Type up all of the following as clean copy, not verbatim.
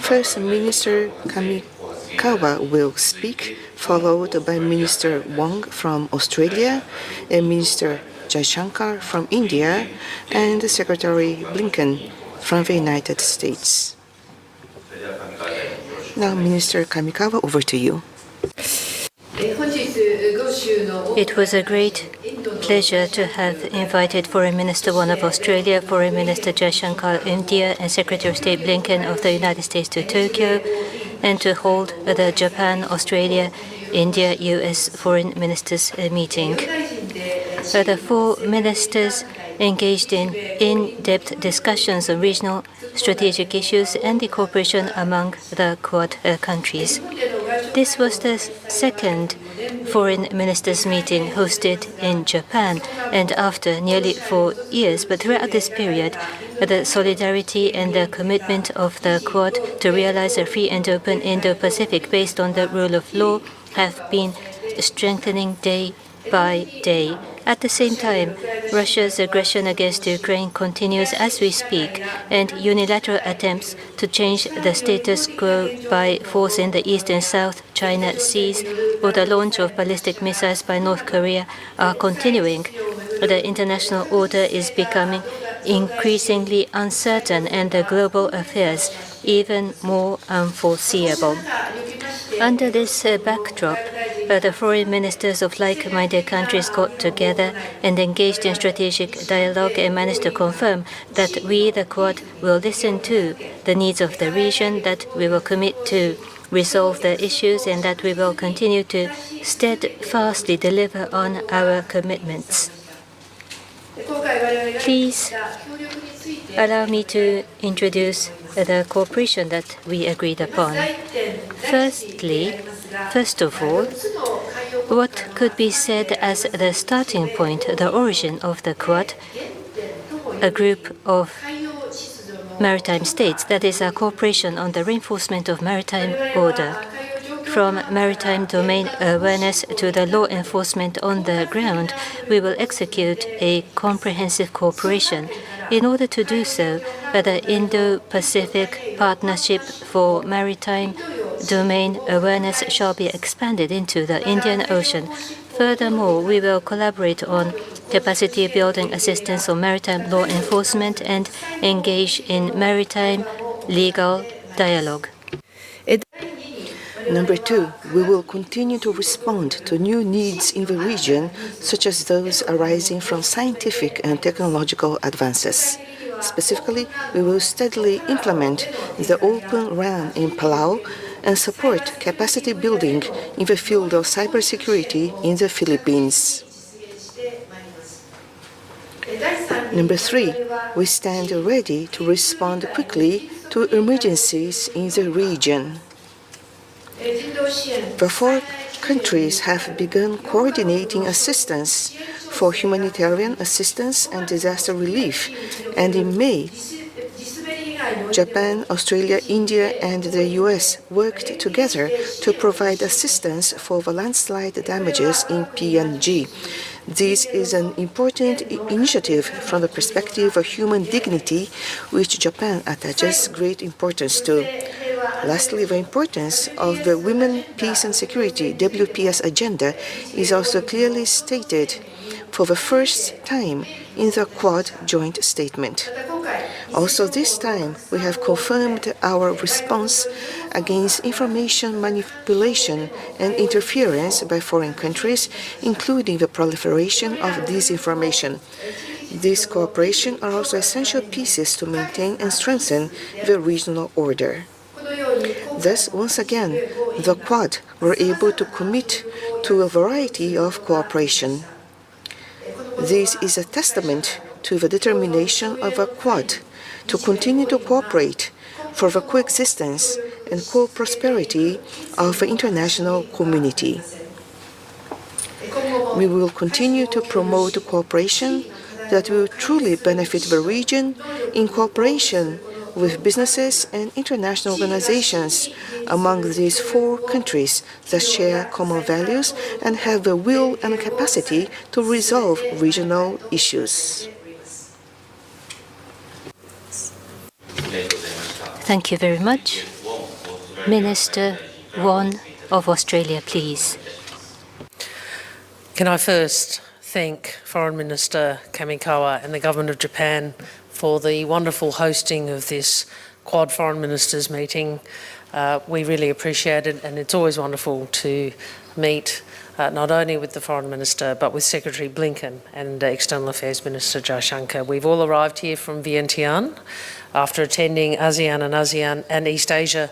First, Minister Kamikawa will speak, followed by Minister Wong from Australia, and Minister Jaishankar from India, and Secretary Blinken from the United States. Now, Minister Kamikawa, over to you. It was a great pleasure to have invited Foreign Minister Wong of Australia, Foreign Minister Jaishankar of India, and Secretary of State Blinken of the United States to Tokyo, and to hold the Japan, Australia, India, US Foreign Ministers meeting. The four ministers engaged in in-depth discussions on regional strategic issues and the cooperation among the Quad countries. This was the second foreign ministers meeting hosted in Japan, and after nearly 4 years. But throughout this period, the solidarity and the commitment of the Quad to realize a free and open Indo-Pacific based on the rule of law have been strengthening day by day. At the same time, Russia's aggression against Ukraine continues as we speak, and unilateral attempts to change the status quo by force in the East and South China Seas or the launch of ballistic missiles by North Korea are continuing. The international order is becoming increasingly uncertain and the global affairs even more unforeseeable. Under this backdrop, the foreign ministers of like-minded countries got together and engaged in strategic dialogue and managed to confirm that we, the Quad, will listen to the needs of the region, that we will commit to resolve the issues, and that we will continue to steadfastly deliver on our commitments. Please allow me to introduce the cooperation that we agreed upon. First of all, what could be said as the starting point, the origin of the Quad, a group of maritime states, that is a cooperation on the reinforcement of maritime order. From maritime domain awareness to the law enforcement on the ground, we will execute a comprehensive cooperation. In order to do so, the Indo-Pacific Partnership for Maritime Domain Awareness shall be expanded into the Indian Ocean. Furthermore, we will collaborate on capacity building assistance on maritime law enforcement and engage in maritime legal dialogue. Number two, we will continue to respond to new needs in the region, such as those arising from scientific and technological advances. Specifically, we will steadily implement the Open RAN in Palau and support capacity building in the field of cybersecurity in the Philippines. Number three, we stand ready to respond quickly to emergencies in the region. The four countries have begun coordinating assistance for humanitarian assistance and disaster relief, and in May, Japan, Australia, India, and the US worked together to provide assistance for the landslide damages in PNG. This is an important initiative from the perspective of human dignity, which Japan attaches great importance to. Lastly, the importance of the Women, Peace and Security WPS agenda is also clearly stated for the first time in the Quad joint statement. Also this time, we have confirmed our response against information manipulation and interference by foreign countries, including the proliferation of disinformation. These cooperation are also essential pieces to maintain and strengthen the regional order. Thus, once again, the Quad were able to commit to a variety of cooperation. This is a testament to the determination of the Quad to continue to cooperate for the coexistence and co-prosperity of the international community. We will continue to promote cooperation that will truly benefit the region in cooperation with businesses and international organizations among these four countries that share common values and have the will and capacity to resolve regional issues. Thank you very much. Minister Wong of Australia, please. Can I first thank Foreign Minister Kamikawa and the Government of Japan for the wonderful hosting of this Quad Foreign Ministers meeting. We really appreciate it, and it's always wonderful to meet not only with the Foreign Minister but with Secretary Blinken and External Affairs Minister Jaishankar. We've all arrived here from Vientiane after attending ASEAN and East Asia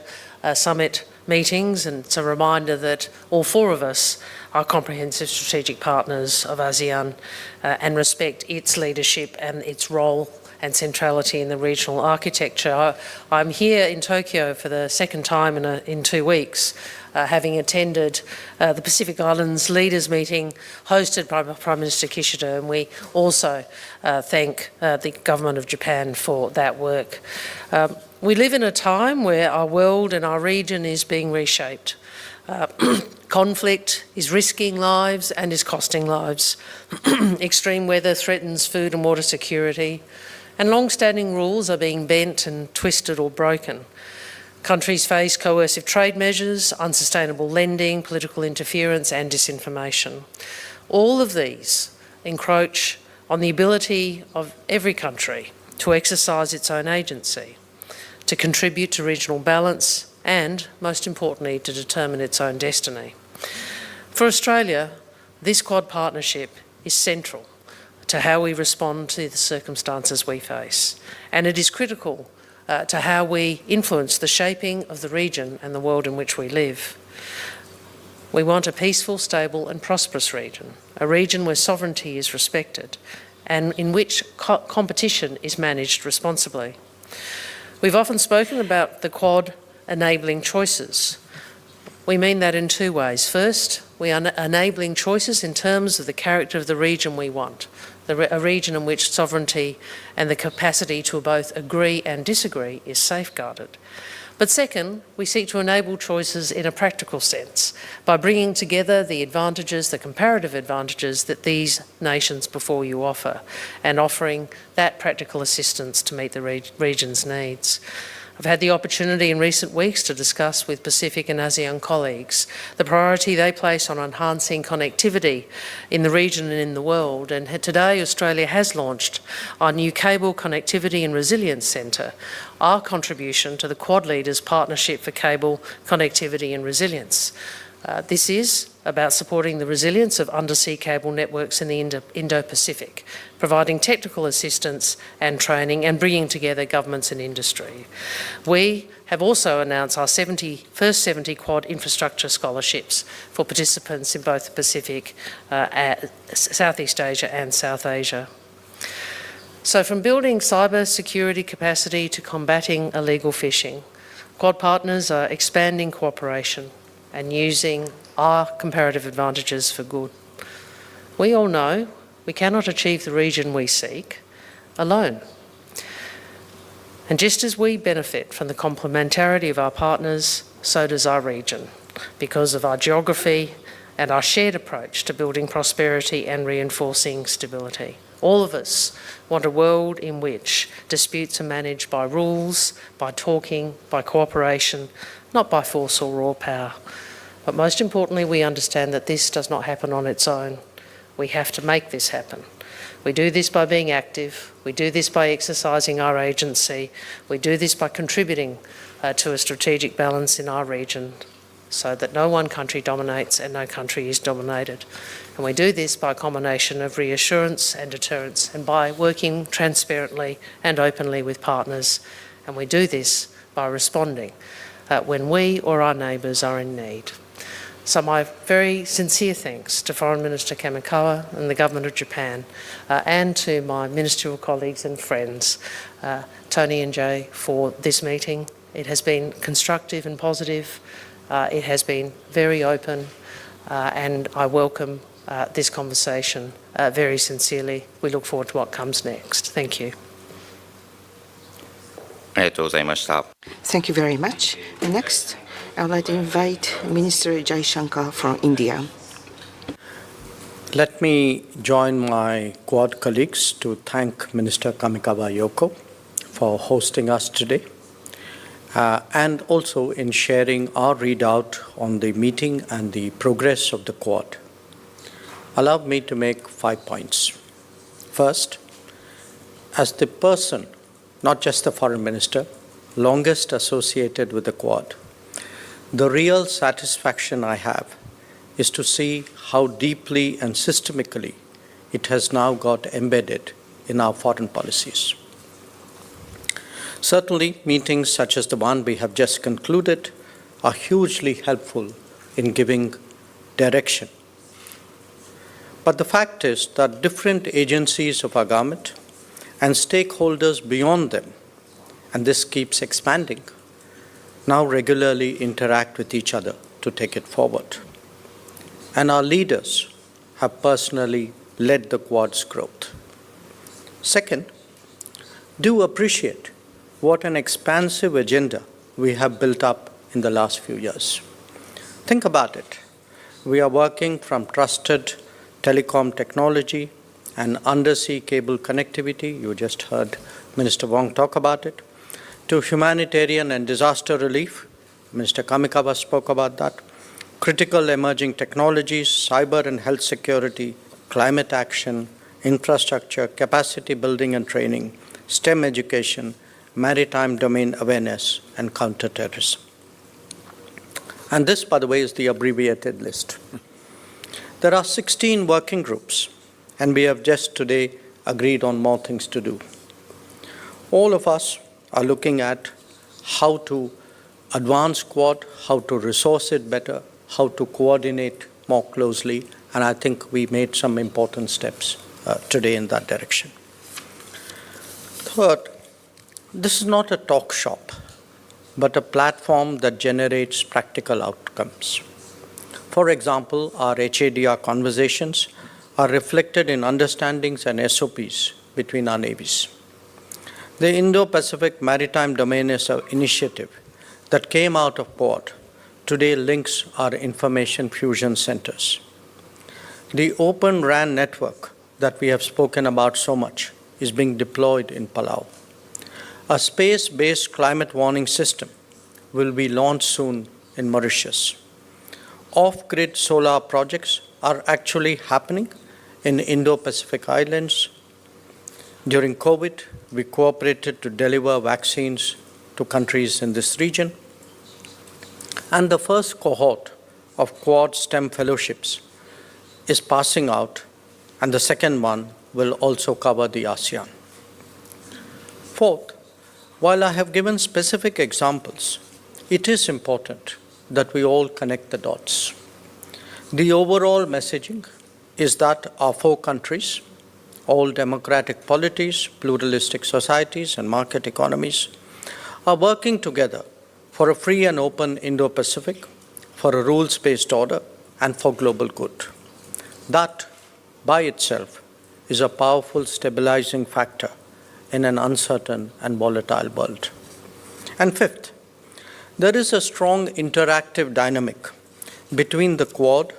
Summit meetings, and it's a reminder that all four of us are comprehensive strategic partners of ASEAN and respect its leadership and its role and centrality in the regional architecture. I'm here in Tokyo for the second time in 2 weeks, having attended the Pacific Islands Leaders Meeting hosted by Prime Minister Kishida, and we also thank the Government of Japan for that work. We live in a time where our world and our region is being reshaped. Conflict is risking lives and is costing lives. Extreme weather threatens food and water security, and long-standing rules are being bent and twisted or broken. Countries face coercive trade measures, unsustainable lending, political interference and disinformation. All of these encroach on the ability of every country to exercise its own agency, to contribute to regional balance and, most importantly, to determine its own destiny. For Australia, this Quad partnership is central to how we respond to the circumstances we face, and it is critical to how we influence the shaping of the region and the world in which we live. We want a peaceful, stable and prosperous region, a region where sovereignty is respected and in which competition is managed responsibly. We've often spoken about the Quad enabling choices. We mean that in two ways. First, we are enabling choices in terms of the character of the region we want, a region in which sovereignty and the capacity to both agree and disagree is safeguarded. But second, we seek to enable choices in a practical sense by bringing together the advantages, the comparative advantages that these nations before you offer, and offering that practical assistance to meet the region's needs. I've had the opportunity in recent weeks to discuss with Pacific and ASEAN colleagues the priority they place on enhancing connectivity in the region and in the world, and today Australia has launched our new Cable Connectivity and Resilience Centre, our contribution to the Quad Leaders Partnership for Cable Connectivity and Resilience. This is about supporting the resilience of undersea cable networks in the Indo-Pacific, providing technical assistance and training and bringing together governments and industry. We have also announced our first 70 Quad infrastructure scholarships for participants in both the Pacific, Southeast Asia and South Asia. So from building cyber security capacity to combating illegal fishing, Quad partners are expanding cooperation and using our comparative advantages for good. We all know we cannot achieve the region we seek alone. And just as we benefit from the complementarity of our partners, so does our region, because of our geography and our shared approach to building prosperity and reinforcing stability. All of us want a world in which disputes are managed by rules, by talking, by cooperation, not by force or raw power. But most importantly, we understand that this does not happen on its own. We have to make this happen. We do this by being active. We do this by exercising our agency. We do this by contributing to a strategic balance in our region so that no one country dominates and no country is dominated. And we do this by a combination of reassurance and deterrence, and by working transparently and openly with partners. And we do this by responding when we or our neighbours are in need. So my very sincere thanks to Foreign Minister Kamikawa and the Government of Japan, and to my ministerial colleagues and friends, Tony and Jay, for this meeting. It has been constructive and positive. It has been very open, and I welcome this conversation very sincerely. We look forward to what comes next. Thank you. Thank you very much. Next, I would like to invite Minister Jaishankar from India. Let me join my Quad colleagues to thank Minister Kamikawa Yoko for hosting us today and also in sharing our readout on the meeting and the progress of the Quad. Allow me to make 5 points. First, as the person, not just the foreign minister, longest associated with the Quad, the real satisfaction I have is to see how deeply and systemically it has now got embedded in our foreign policies. Certainly, meetings such as the one we have just concluded are hugely helpful in giving direction. But the fact is that different agencies of our government and stakeholders beyond them, and this keeps expanding, now regularly interact with each other to take it forward. And our leaders have personally led the Quad's growth. Second, do appreciate what an expansive agenda we have built up in the last few years. Think about it. We are working from trusted telecom technology and undersea cable connectivity, you just heard Minister Wong talk about it, to humanitarian and disaster relief, Minister Kamikawa spoke about that, critical emerging technologies, cyber and health security, climate action, infrastructure, capacity building and training, STEM education, maritime domain awareness, and counterterrorism. And this, by the way, is the abbreviated list. There are 16 working groups, and we have just today agreed on more things to do. All of us are looking at how to advance Quad, how to resource it better, how to coordinate more closely, and I think we made some important steps today in that direction. Third, this is not a talk shop, but a platform that generates practical outcomes. For example, our HADR conversations are reflected in understandings and SOPs between our navies. The Indo-Pacific Maritime Domain Initiative that came out of Quad today links our information fusion centers. The Open RAN network that we have spoken about so much is being deployed in Palau. A space-based climate warning system will be launched soon in Mauritius. Off-grid solar projects are actually happening in Indo-Pacific Islands. During COVID, we cooperated to deliver vaccines to countries in this region. And the first cohort of Quad STEM fellowships is passing out, and the second one will also cover the ASEAN. Fourth, while I have given specific examples, it is important that we all connect the dots. The overall messaging is that our 4 countries, all democratic polities, pluralistic societies, and market economies, are working together for a free and open Indo-Pacific, for a rules-based order, and for global good. That, by itself, is a powerful stabilizing factor in an uncertain and volatile world. And fifth, there is a strong interactive dynamic between the Quad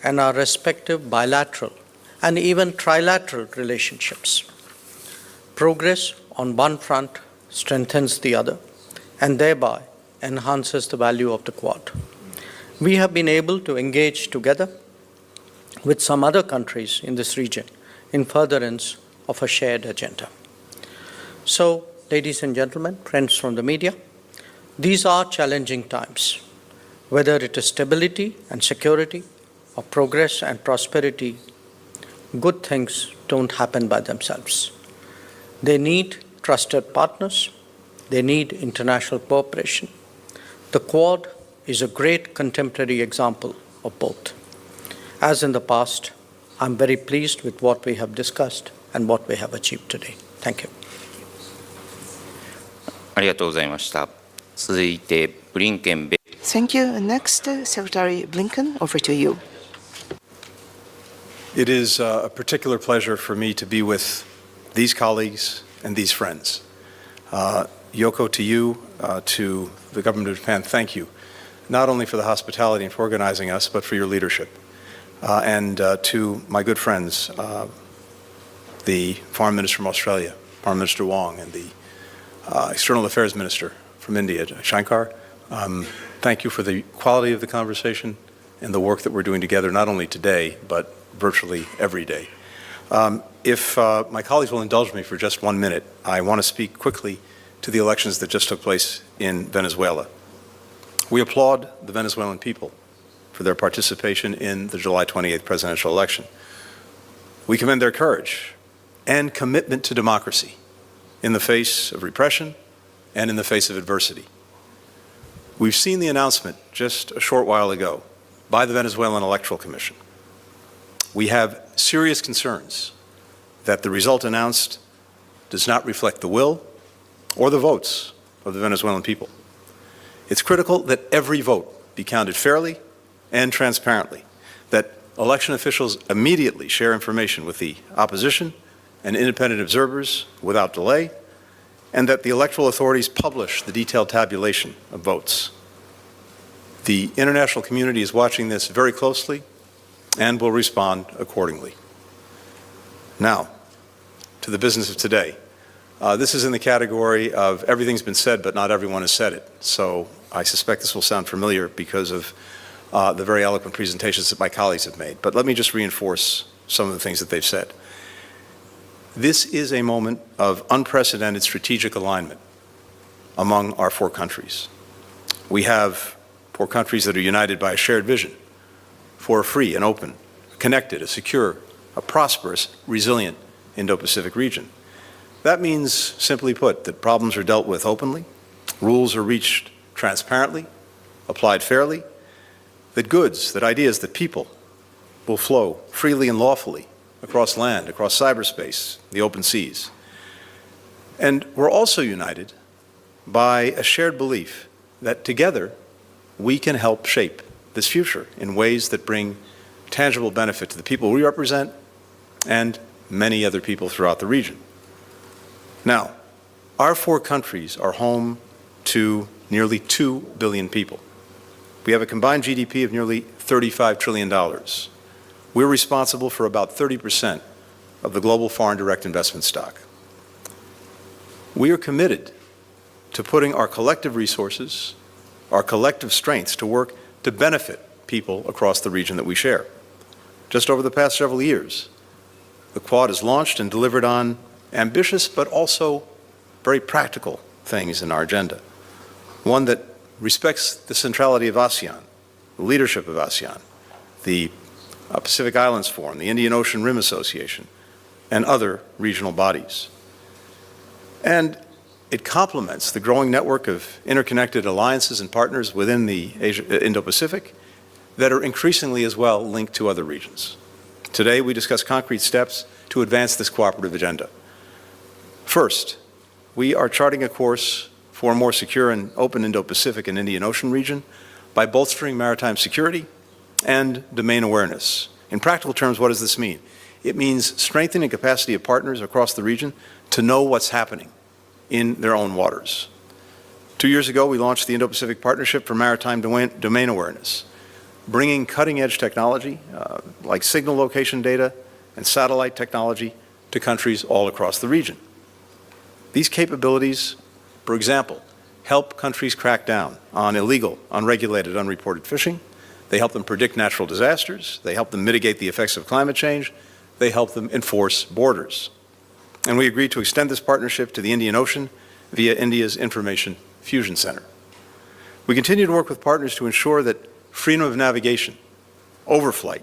and our respective bilateral and even trilateral relationships. Progress on one front strengthens the other and thereby enhances the value of the Quad. We have been able to engage together with some other countries in this region in furtherance of a shared agenda. So, ladies and gentlemen, friends from the media, these are challenging times. Whether it is stability and security or progress and prosperity, good things don't happen by themselves. They need trusted partners. They need international cooperation. The Quad is a great contemporary example of both. As in the past, I'm very pleased with what we have discussed and what we have achieved today. Thank you. ありがとうございました。続いて、ブリンケン米 Thank you. Next, Secretary Blinken, over to you. It is a particular pleasure for me to be with these colleagues and these friends. Yoko, to you, to the government of Japan, thank you, not only for the hospitality and for organizing us, but for your leadership. And to my good friends, the Foreign Minister from Australia, Foreign Minister Wong, and the External Affairs Minister from India, Jaishankar. Thank you for the quality of the conversation and the work that we're doing together, not only today, but virtually every day. If my colleagues will indulge me for just 1 minute, I want to speak quickly to the elections that just took place in Venezuela. We applaud the Venezuelan people for their participation in the July 28th presidential election. We commend their courage and commitment to democracy in the face of repression and in the face of adversity. We've seen the announcement just a short while ago by the Venezuelan Electoral Commission. We have serious concerns that the result announced does not reflect the will or the votes of the Venezuelan people. It's critical that every vote be counted fairly and transparently, that election officials immediately share information with the opposition and independent observers without delay, and that the electoral authorities publish the detailed tabulation of votes. The international community is watching this very closely and will respond accordingly. Now, to the business of today. This is in the category of everything's been said, but not everyone has said it. So I suspect this will sound familiar because of the very eloquent presentations that my colleagues have made. But let me just reinforce some of the things that they've said. This is a moment of unprecedented strategic alignment among our 4 countries. We have 4 countries that are united by a shared vision for a free and open, connected, a secure, a prosperous, resilient Indo-Pacific region. That means, simply put, that problems are dealt with openly, rules are reached transparently, applied fairly, that goods, that ideas, that people will flow freely and lawfully across land, across cyberspace, the open seas. And we're also united by a shared belief that together we can help shape this future in ways that bring tangible benefit to the people we represent and many other people throughout the region. Now, our 4 countries are home to nearly 2 billion people. We have a combined GDP of nearly $35 trillion. We're responsible for about 30% of the global foreign direct investment stock. We are committed to putting our collective resources, our collective strengths to work to benefit people across the region that we share. Just over the past several years, the Quad has launched and delivered on ambitious but also very practical things in our agenda. One that respects the centrality of ASEAN, the leadership of ASEAN, the Pacific Islands Forum, the Indian Ocean Rim Association, and other regional bodies. And it complements the growing network of interconnected alliances and partners within the Indo-Pacific that are increasingly as well linked to other regions. Today, we discuss concrete steps to advance this cooperative agenda. First, we are charting a course for a more secure and open Indo-Pacific and Indian Ocean region by bolstering maritime security and domain awareness. In practical terms, what does this mean? It means strengthening the capacity of partners across the region to know what's happening in their own waters. 2 years ago, we launched the Indo-Pacific Partnership for Maritime Domain Awareness, bringing cutting-edge technology like signal location data and satellite technology to countries all across the region. These capabilities, for example, help countries crack down on illegal, unregulated, unreported fishing. They help them predict natural disasters. They help them mitigate the effects of climate change. They help them enforce borders. And we agreed to extend this partnership to the Indian Ocean via India's Information Fusion Center. We continue to work with partners to ensure that freedom of navigation, overflight,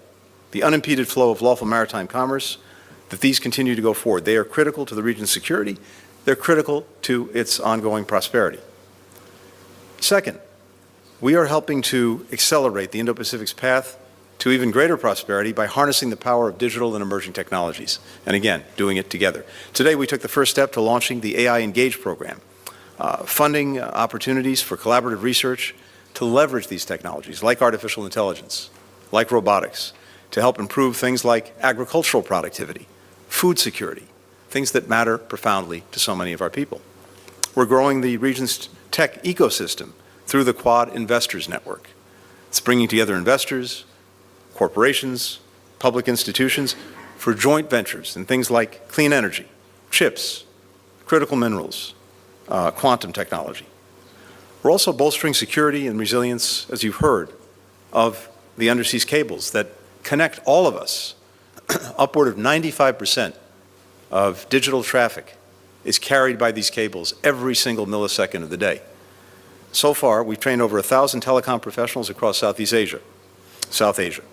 the unimpeded flow of lawful maritime commerce, that these continue to go forward. They are critical to the region's security. They're critical to its ongoing prosperity. Second, we are helping to accelerate the Indo-Pacific's path to even greater prosperity by harnessing the power of digital and emerging technologies, and again, doing it together. Today, we took the first step to launching the AI Engage program, funding opportunities for collaborative research to leverage these technologies, like artificial intelligence, like robotics, to help improve things like agricultural productivity, food security, things that matter profoundly to so many of our people. We're growing the region's tech ecosystem through the Quad Investors Network. It's bringing together investors, corporations, public institutions for joint ventures in things like clean energy, chips, critical minerals, quantum technology. We're also bolstering security and resilience, as you've heard, of the undersea cables that connect all of us. Upward of 95% of digital traffic is carried by these cables every single millisecond of the day. So far, we've trained over 1,000 telecom professionals across South Asia.